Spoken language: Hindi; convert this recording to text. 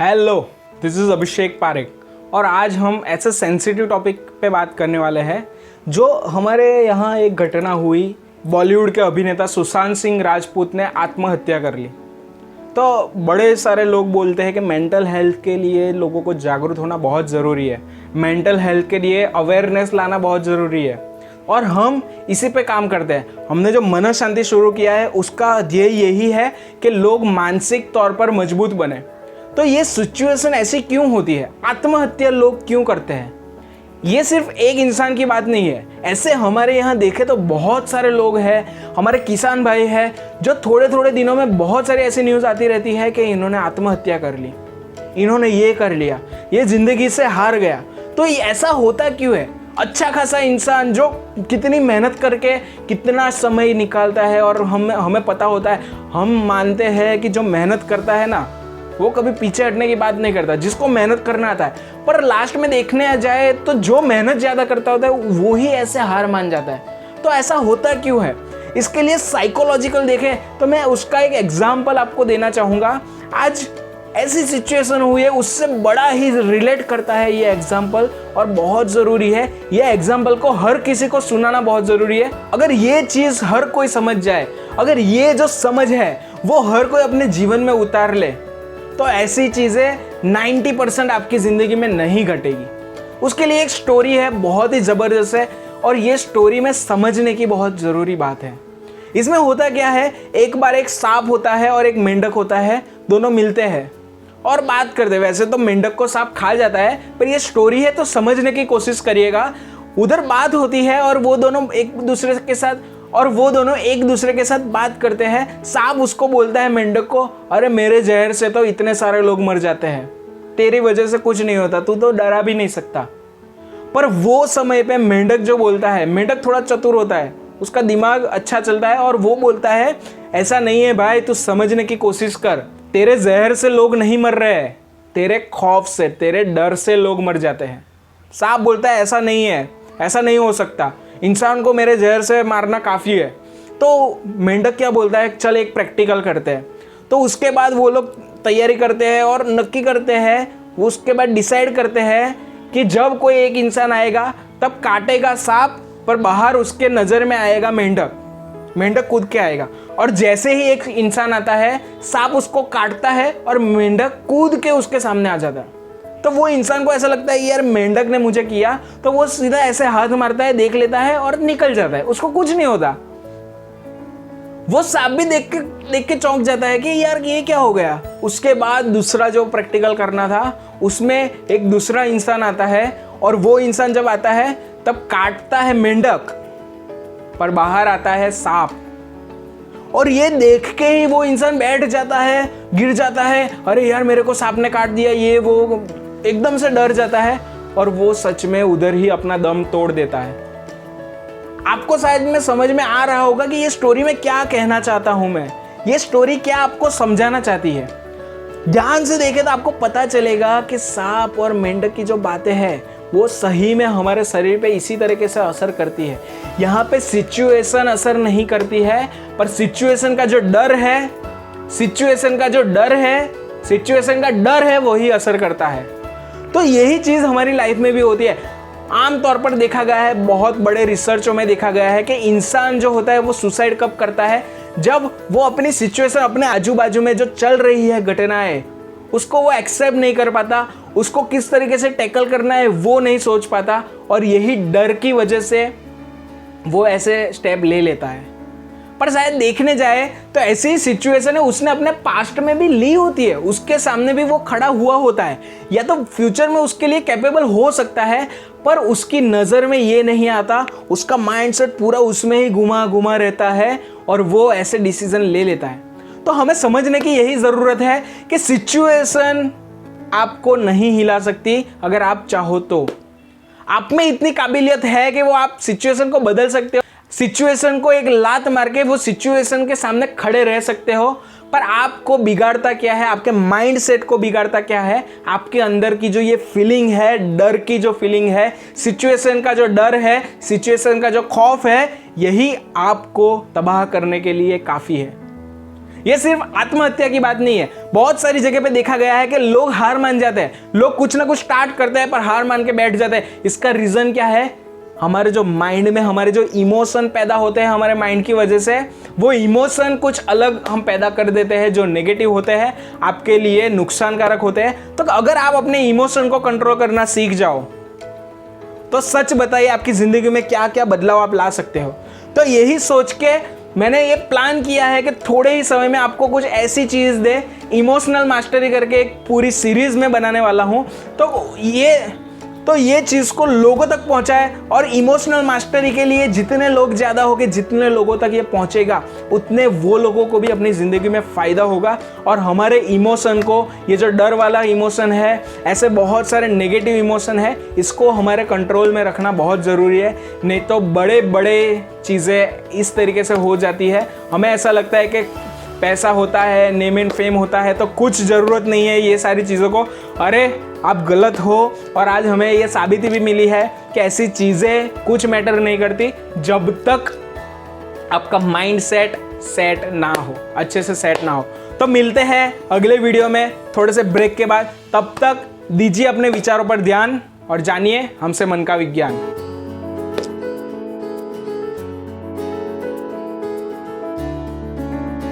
हेलो, दिस इज़ अभिषेक पारेख और आज हम ऐसे सेंसिटिव टॉपिक पे बात करने वाले हैं जो हमारे यहाँ एक घटना हुई। बॉलीवुड के अभिनेता सुशांत सिंह राजपूत ने आत्महत्या कर ली। तो बड़े सारे लोग बोलते हैं कि मेंटल हेल्थ के लिए लोगों को जागरूक होना बहुत ज़रूरी है, मेंटल हेल्थ के लिए अवेयरनेस लाना बहुत ज़रूरी है और हम इसी पे काम करते हैं। हमने जो मन शांति शुरू किया है उसका ध्येय यही है कि लोग मानसिक तौर पर मजबूत बने। तो ये सिचुएशन ऐसी क्यों होती है, आत्महत्या लोग क्यों करते हैं? ये सिर्फ एक इंसान की बात नहीं है, ऐसे हमारे यहाँ देखे तो बहुत सारे लोग हैं। हमारे किसान भाई हैं जो थोड़े थोड़े दिनों में बहुत सारी ऐसी न्यूज़ आती रहती है कि इन्होंने आत्महत्या कर ली, इन्होंने ये कर लिया, ये ज़िंदगी से हार गया। तो ये ऐसा होता क्यों है? अच्छा खासा इंसान जो कितनी मेहनत करके कितना समय निकालता है और हमें पता होता है, हम मानते हैं कि जो मेहनत करता है ना वो कभी पीछे हटने की बात नहीं करता, जिसको मेहनत करना आता है। पर लास्ट में देखने जाए तो जो मेहनत ज़्यादा करता होता है वो ही ऐसे हार मान जाता है। तो ऐसा होता क्यों है? इसके लिए साइकोलॉजिकल देखें तो मैं उसका एक एग्जाम्पल आपको देना चाहूँगा। आज ऐसी सिचुएशन हुई है, उससे बड़ा ही रिलेट करता है ये एग्जाम्पल और बहुत ज़रूरी है। ये एग्जाम्पल को हर किसी को सुनाना बहुत ज़रूरी है। अगर ये चीज़ हर कोई समझ जाए, अगर ये जो समझ है वो हर कोई अपने जीवन में उतार ले, तो ऐसी चीज़ें 90% आपकी ज़िंदगी में नहीं घटेगी। उसके लिए एक स्टोरी है, बहुत ही ज़बरदस्त है और ये स्टोरी में समझने की बहुत ज़रूरी बात है। इसमें होता क्या है, एक बार एक सांप होता है और एक मेंढक होता है, दोनों मिलते हैं और बात करते हैं। वैसे तो मेंढक को सांप खा जाता है, पर ये स्टोरी है तो समझने की कोशिश करिएगा। उधर बात होती है और वो दोनों एक दूसरे के साथ बात करते हैं। सांप उसको बोलता है मेंढक को, अरे मेरे जहर से तो इतने सारे लोग मर जाते हैं, तेरी वजह से कुछ नहीं होता, तू तो डरा भी नहीं सकता। पर वो समय पे मेंढक जो बोलता है, मेंढक थोड़ा चतुर होता है, उसका दिमाग अच्छा चलता है और वो बोलता है ऐसा नहीं है भाई, तू समझने की कोशिश कर, तेरे जहर से लोग नहीं मर रहे हैं, तेरे खौफ से, तेरे डर से लोग मर जाते हैं। सांप बोलता है ऐसा नहीं है, ऐसा नहीं हो सकता, इंसान को मेरे जहर से मारना काफ़ी है। तो मेंढक क्या बोलता है, चल एक प्रैक्टिकल करते हैं। तो उसके बाद वो लोग तैयारी करते हैं और नक्की करते हैं, उसके बाद डिसाइड करते हैं कि जब कोई एक इंसान आएगा तब काटेगा सांप, पर बाहर उसके नज़र में आएगा मेंढक कूद के आएगा और जैसे ही एक इंसान आता है सांप उसको काटता है और मेंढक कूद के उसके सामने आ जाता है। तो वो इंसान को ऐसा लगता है यार मेंढक ने मुझे किया, तो वो सीधा ऐसे हाथ मारता है, देख लेता है और निकल जाता है, उसको कुछ नहीं होता। वो सांप भी देख के चौंक जाता है कि यार ये क्या हो गया। उसके बाद दूसरा जो प्रैक्टिकल करना था उसमें एक दूसरा इंसान आता है और वो इंसान जब आता है तब काटता है मेंढक, पर बाहर आता है सांप। और ये देख के ही वो इंसान बैठ जाता है, गिर जाता है, अरे यार मेरे को सांप ने काट दिया, ये वो एकदम से डर जाता है और वो सच में उधर ही अपना दम तोड़ देता है। आपको शायद में समझ में आ रहा होगा कि ये स्टोरी में क्या कहना चाहता हूं मैं, ये स्टोरी क्या आपको समझाना चाहती है। ध्यान से देखें तो आपको पता चलेगा कि सांप और मेंढक की जो बातें हैं वो सही में हमारे शरीर पे इसी तरीके से असर करती है। यहाँ पे सिचुएशन असर नहीं करती है, पर सिचुएशन का जो डर है वही असर करता है। तो यही चीज़ हमारी लाइफ में भी होती है। आमतौर पर देखा गया है, बहुत बड़े रिसर्चों में देखा गया है कि इंसान जो होता है वो सुसाइड कब करता है, जब वो अपनी सिचुएशन, अपने आजू बाजू में जो चल रही है घटनाएं, उसको वो एक्सेप्ट नहीं कर पाता, उसको किस तरीके से टैकल करना है वो नहीं सोच पाता और यही डर की वजह से वो ऐसे स्टेप ले लेता है। पर शायद देखने जाए तो ऐसी ही सिचुएशन है उसने अपने पास्ट में भी ली होती है, उसके सामने भी वो खड़ा हुआ होता है, या तो फ्यूचर में उसके लिए कैपेबल हो सकता है, पर उसकी नज़र में ये नहीं आता, उसका माइंडसेट पूरा उसमें ही घुमा रहता है और वो ऐसे डिसीजन ले लेता है। तो हमें समझने की यही ज़रूरत है कि सिचुएशन आपको नहीं हिला सकती, अगर आप चाहो तो। आप में इतनी काबिलियत है कि वो आप सिचुएशन को बदल सकते हो, सिचुएशन को एक लात मार के वो सिचुएशन के सामने खड़े रह सकते हो। पर आपको बिगाड़ता क्या है, आपके माइंड सेट को बिगाड़ता क्या है, आपके अंदर की जो ये फीलिंग है, डर की जो फीलिंग है, सिचुएशन का जो डर है, सिचुएशन का जो खौफ है, यही आपको तबाह करने के लिए काफ़ी है। ये सिर्फ आत्महत्या की बात नहीं है, बहुत सारी जगह पे देखा गया है कि लोग हार मान जाते हैं, लोग कुछ ना कुछ स्टार्ट करते हैं पर हार मान के बैठ जाते हैं। इसका रीजन क्या है? हमारे जो माइंड में हमारे जो इमोशन पैदा होते हैं हमारे माइंड की वजह से, वो इमोशन कुछ अलग हम पैदा कर देते हैं जो नेगेटिव होते हैं, आपके लिए नुकसानकारक होते हैं। तो अगर आप अपने इमोशन को कंट्रोल करना सीख जाओ तो सच बताइए आपकी जिंदगी में क्या क्या बदलाव आप ला सकते हो। तो यही सोच के मैंने ये प्लान किया है कि थोड़े ही समय में आपको कुछ ऐसी चीज़ दे, इमोशनल मास्टरी करके एक पूरी सीरीज में बनाने वाला हूँ। तो ये चीज़ को लोगों तक पहुँचाए, और इमोशनल मास्टरी के लिए जितने लोग ज़्यादा होंगे, जितने लोगों तक ये पहुँचेगा, उतने वो लोगों को भी अपनी ज़िंदगी में फ़ायदा होगा। और हमारे इमोशन को, ये जो डर वाला इमोशन है, ऐसे बहुत सारे नेगेटिव इमोशन है, इसको हमारे कंट्रोल में रखना बहुत ज़रूरी है। नहीं तो बड़े बड़े चीज़ें इस तरीके से हो जाती है। हमें ऐसा लगता है कि पैसा होता है, नेम एंड फेम होता है, तो कुछ ज़रूरत नहीं है ये सारी चीज़ों को। अरे आप गलत हो, और आज हमें ये साबिती भी मिली है कि ऐसी चीज़ें कुछ मैटर नहीं करती जब तक आपका माइंड सेट ना हो, अच्छे से सेट ना हो। तो मिलते हैं अगले वीडियो में थोड़े से ब्रेक के बाद। तब तक दीजिए अपने विचारों पर ध्यान और जानिए हमसे मन का विज्ञान।